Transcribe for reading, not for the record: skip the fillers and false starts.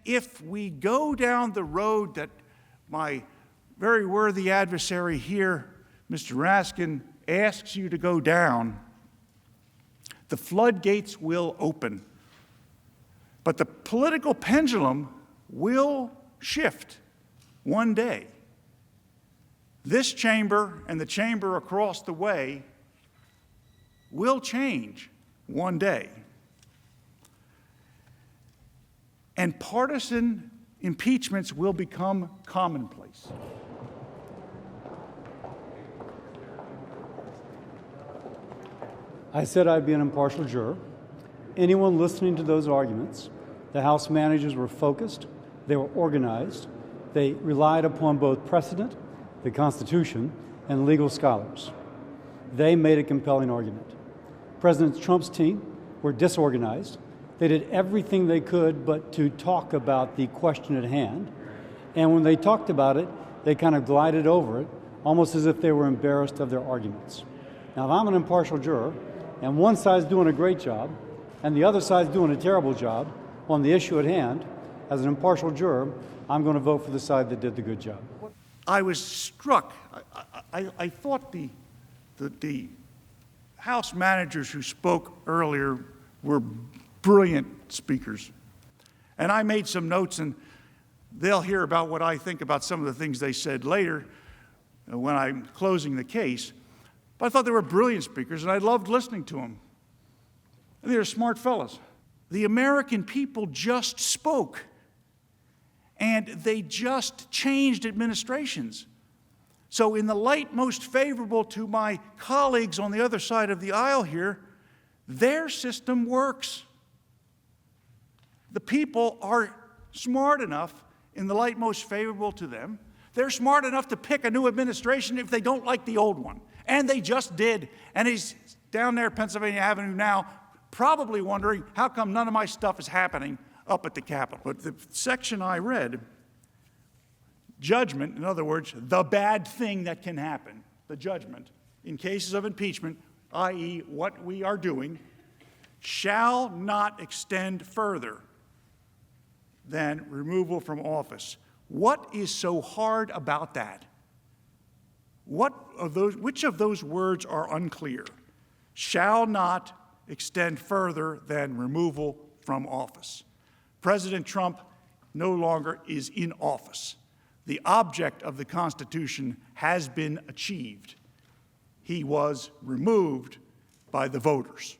If we go down the road that my very worthy adversary here, Mr. Raskin, asks you to go down, the floodgates will open. But the political pendulum will shift one day. This chamber and the chamber across the way will change one day. And partisan impeachments will become commonplace. I said I'd be an impartial juror. Anyone listening to those arguments, the House managers were focused, they were organized, they relied upon both precedent, the Constitution, and legal scholars. They made a compelling argument. President Trump's team were disorganized. They did everything they could but to talk about the question at hand. And when they talked about it, they kind of glided over it, almost as if they were embarrassed of their arguments. Now, if I'm an impartial juror, and one side's doing a great job, and the other side's doing a terrible job on the issue at hand, as an impartial juror, I'm going to vote for the side that did the good job. I was struck. I thought the House managers who spoke earlier were brilliant speakers. And I made some notes, and they'll hear about what I think about some of the things they said later when I'm closing the case. But I thought they were brilliant speakers, and I loved listening to them. And they were smart fellows. The American people just spoke, and they just changed administrations. So in the light most favorable to my colleagues on the other side of the aisle here, their system works. The people are smart enough, in the light most favorable to them, they're smart enough to pick a new administration if they don't like the old one. And they just did. And he's down there at Pennsylvania Avenue now, probably wondering, how come none of my stuff is happening up at the Capitol? But the section I read, judgment, in other words, the bad thing that can happen, the judgment, in cases of impeachment, i.e. what we are doing, shall not extend further than removal from office. What is so hard about that? Which of those words are unclear? Shall not extend further than removal from office. President Trump no longer is in office. The object of the Constitution has been achieved. He was removed by the voters.